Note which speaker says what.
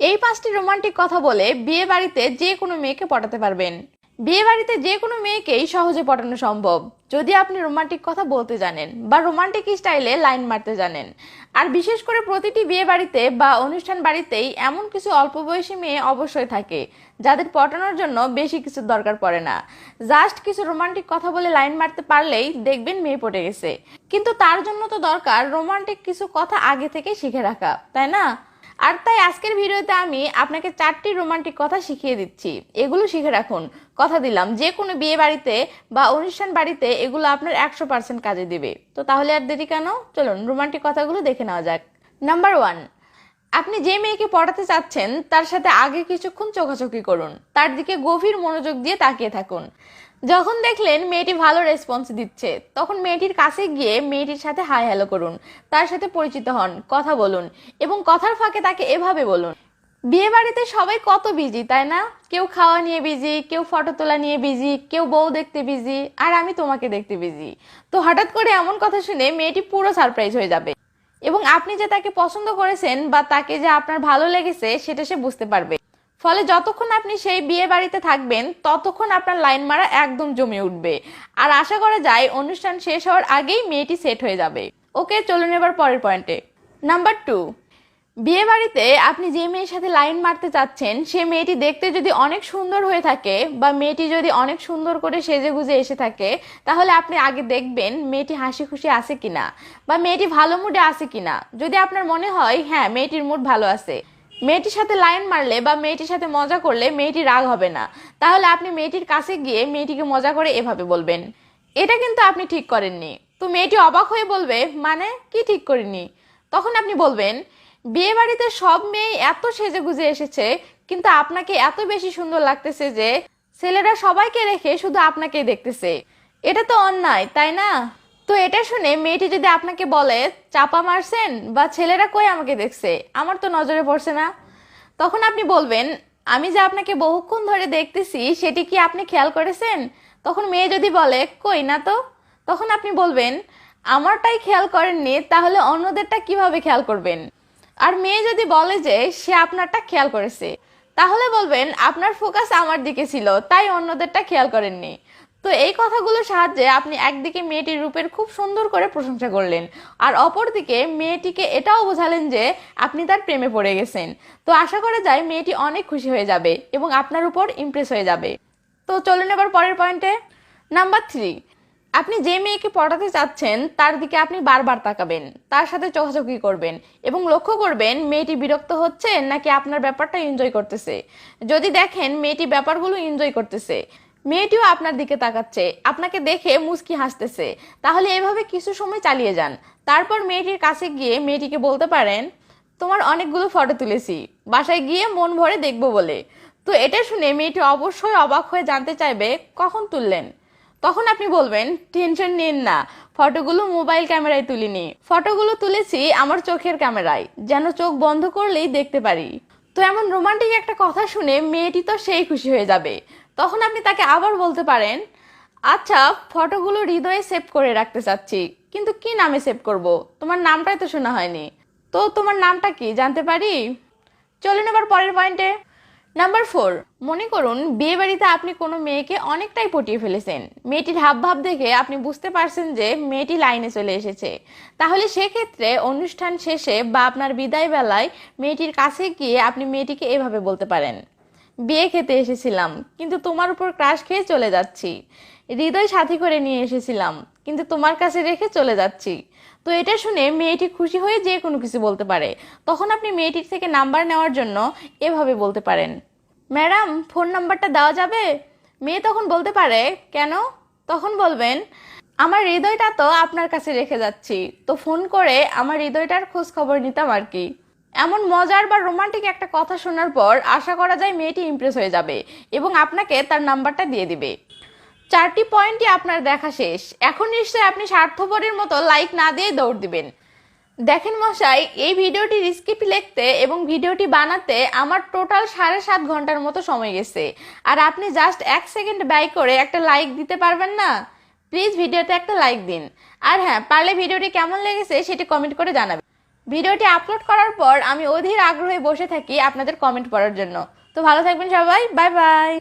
Speaker 1: এই 5টি রোমান্টিক কথা বলে বিয়ে বাড়িতে যে কোনো মেয়েকে পটাতে পারবেন। বিয়ে বাড়িতে যে কোনো মেয়েকেই সহজে পটানো সম্ভব যদি আপনি রোমান্টিক কথা বলতে জানেন বা রোমান্টিক স্টাইলে লাইন মারতে জানেন। আর বিশেষ করে প্রতিটি বিয়ে বাড়িতে বা অনুষ্ঠান বাড়িতেই এমন কিছু অল্প বয়সী মেয়ে অবশ্যই থাকে যাদের পটানোর জন্য বেশি কিছু দরকার পড়ে না। জাস্ট কিছু রোমান্টিক কথা বলে লাইন মারতে পারলেই দেখবেন মেয়ে পটে গেছে। কিন্তু তার জন্য তো দরকার রোমান্টিক কিছু কথা আগে থেকে শিখে রাখা, তাই না? আর তাই আজকের ভিডিওতে আমি আপনাকে 4টি রোমান্টিক কথা শিখিয়ে দিচ্ছি। এগুলো শিখে রাখুন, কথা দিলাম যে কোনো বিয়ে বাড়িতে বা অনুষ্ঠান বাড়িতে এগুলো আপনার 100% কাজে দিবে। তো তাহলে আর দেরি কেন, চলুন রোমান্টিক কথাগুলো দেখে নেওয়া যাক। নাম্বার 1, আপনি যে মেয়েকে পটাতে চাচ্ছেন তার সাথে আগে কিছুক্ষণ চোখাচোখি করুন, তার দিকে গভীর মনোযোগ দিয়ে তাকিয়ে থাকুন। যখন দেখলেন মেয়েটি ভালো রেসপন্স দিচ্ছে তখন মেয়েটির কাছে গিয়ে মেয়েটির সাথে হাই হ্যালো করুন, তার সাথে পরিচিত হন, কথা বলুন এবং কথার ফাঁকে তাকে এভাবে বলুন, বিয়ে বাড়িতে সবাই কত বিজি তাই না? কেউ খাওয়া নিয়ে বিজি, কেউ ফটো তোলা নিয়ে বিজি, কেউ বউ দেখতে বিজি, আর আমি তোমাকে দেখতে বিজি। তো হঠাৎ করে এমন কথা শুনে মেয়েটি পুরো সারপ্রাইজ হয়ে যাবে এবং আপনি যে তাকে পছন্দ করেছেন বা তাকে যে আপনার ভালো লেগেছে সেটা সে বুঝতে পারবে। ফলে যতক্ষণ আপনি সেই বিয়ে বাড়িতে থাকবেন ততক্ষণ আপনার লাইন মারা একদম জমে উঠবে। আর আশা করা যায় অনুষ্ঠান শেষ হওয়ার আগেই মেয়েটি সেট হয়ে যাবে। ওকে, চলুন এবার পরের পয়েন্টে। নাম্বার 2, বিয়ে বাড়িতে আপনি যে মেয়ের সাথে লাইন মারতে চাচ্ছেন সে মেয়েটি দেখতে যদি অনেক সুন্দর হয়ে থাকে বা মেয়েটি যদি অনেক সুন্দর করে সেজে গুজে এসে থাকে তাহলে আপনি আগে দেখবেন মেয়েটি হাসি খুশি আছে কিনা বা মেয়েটি ভালো মুডে আছে কিনা। যদি আপনার মনে হয় হ্যাঁ মেয়েটির মুড ভালো আছে, মেয়েটির সাথে লাইন মারলে বা মেয়েটির সাথে মজা করলে মেয়েটি রাগ হবে না, তাহলে আপনি মেয়েটির কাছে গিয়ে মেয়েটিকে মজা করে এভাবে বলবেন, এটা কিন্তু আপনি ঠিক করেননি। তো মেয়েটি অবাক হয়ে বলবে, মানে কি ঠিক করিনি? তখন আপনি বলবেন, বিয়ে বাড়িতে সব মেয়ে এত সেজে গুজে এসেছে কিন্তু আপনাকে এত বেশি সুন্দর লাগতেছে যে ছেলেরা সবাইকে রেখে শুধু আপনাকেই দেখতেছে। এটা তো অন্যায়, তাই না? তো এটা শুনে মেয়েটি যদি আপনাকে বলে, চাপা মারছেন বা ছেলেরা কই আমাকে দেখছে, আমার তো নজরে পড়ছে না, তখন আপনি বলবেন, আমি যে আপনাকে বহুক্ষণ ধরে দেখতেছি সেটি কি আপনি খেয়াল করেছেন? তখন মেয়ে যদি বলে, কই না তো, তখন আপনি বলবেন, আমারটাই খেয়াল করেননি তাহলে অন্যদেরটা কিভাবে খেয়াল করবেন? আর মেয়ে যদি বলে যে সে আপনারটা খেয়াল করেছে তাহলে বলবেন, আপনার ফোকাস আমার দিকে ছিল তাই অন্যদেরটা খেয়াল করেননি। তো এই কথাগুলোর সাহায্যে আপনি একদিকে মেয়েটির রূপের খুব সুন্দর করে প্রশংসা করলেন আর অপরদিকে মেয়েটিকে এটাও বোঝালেন যে আপনি তার প্রেমে পড়ে গেছেন। তো আশা করা যায় মেয়েটি অনেক খুশি হয়ে যাবে এবং আপনার উপর ইমপ্রেস হয়ে যাবে। তো চলুন এবার পরের পয়েন্টে। নাম্বার 3, আপনি যে মেয়েকে পটাতে চাচ্ছেন তার দিকে আপনি বারবার তাকাবেন, তার সাথে চোখাচোখি করবেন এবং লক্ষ্য করবেন মেয়েটি বিরক্ত হচ্ছে নাকি আপনার ব্যাপারটা এনজয় করতেছে। যদি দেখেন মেয়েটি ব্যাপারগুলো এনজয় করতেছে, মেয়েটিও আপনার দিকে তাকাচ্ছে, আপনাকে দেখে মুচকি হাসতেছে, তাহলে এভাবে কিছু সময় চালিয়ে যান। তারপর মেয়েটির কাছে গিয়ে মেয়েটিকে বলতে পারেন, তোমার অনেকগুলো ফটো তুলেছি, বাসায় গিয়ে মন ভরে দেখবো বলে। তো এটা শুনে মেয়েটি অবশ্যই অবাক হয়ে জানতে চাইবে কখন তুললেন। তখন আপনি বলবেন, টেনশন নিন না, ফটোগুলো মোবাইল ক্যামেরায় তুলিনি, ফটোগুলো তুলেছি আমার চোখের ক্যামেরায়, যেন চোখ বন্ধ করলেই দেখতে পারি। তো এমন রোমান্টিক একটা কথা শুনে মেয়েটি তো সেই খুশি হয়ে যাবে। তখন আপনি তাকে আবার বলতে পারেন, আচ্ছা ফটোগুলো হৃদয়ে সেভ করে রাখতে চাচ্ছি, কিন্তু কি নামে সেভ করব? তোমার নামটাই তো শোনা হয়নি, তো তোমার নামটা কি জানতে পারি? চলুন এবার পরের পয়েন্টে। নাম্বার 4, মনে করুন বিয়ে বাড়িতে আপনি কোনো মেয়েকে অনেকটাই পটিয়ে ফেলেছেন, মেয়েটির হাবভাব দেখে আপনি বুঝতে পারছেন যে মেয়েটি লাইনে চলে এসেছে। তাহলে সেক্ষেত্রে অনুষ্ঠান শেষে বা আপনার বিদায় বেলায় মেয়েটির কাছে গিয়ে আপনি মেয়েটিকে এভাবে বলতে পারেন, বিয়ে খেতে এসেছিলাম কিন্তু তোমার উপর ক্রাশ খেয়ে চলে যাচ্ছি, হৃদয় সাথী করে নিয়ে এসেছিলাম কিন্তু তোমার কাছে রেখে চলে যাচ্ছি। তো এটা শুনে মেয়েটি খুশি হয়ে যে কোনো কিছু বলতে পারে। তখন আপনি মেয়েটির থেকে নাম্বার নেওয়ার জন্য এভাবে বলতে পারেন, ম্যাডাম ফোন নাম্বারটা দেওয়া যাবে? মেয়ে তখন বলতে পারে, কেন? তখন বলবেন, আমার হৃদয়টা তো আপনার কাছে রেখে যাচ্ছি, তো ফোন করে আমার হৃদয়টার খোঁজ খবর নিতাম আর কি। এমন মজার বা রোমান্টিক একটা কথা শোনার পর আশা করা যায় মেয়েটি ইমপ্রেস হয়ে যাবে এবং আপনাকে তার নাম্বারটা দিয়ে দিবে। 4টি পয়েন্টই আপনার দেখা শেষ। এখন নিশ্চয়ই আপনি স্বার্থপরের মতো লাইক না দিয়ে দৌড় দিবেন। দেখেন মশাই, এই ভিডিওটির স্ক্রিপ্ট লিখতে এবং ভিডিওটি বানাতে আমার টোটাল 7.5 ঘন্টার মতো সময় গেছে, আর আপনি জাস্ট 1 সেকেন্ড ব্যয় করে একটা লাইক দিতে পারবেন না? প্লিজ ভিডিওতে একটা লাইক দিন। আর হ্যাঁ, পারলে ভিডিওটি কেমন লেগেছে সেটি কমেন্ট করে জানাবেন। ভিডিওটি আপলোড করার পর আমি অধীর আগ্রহে বসে থাকি আপনাদের কমেন্ট পড়ার জন্য। তো ভালো থাকবেন সবাই, বাই বাই।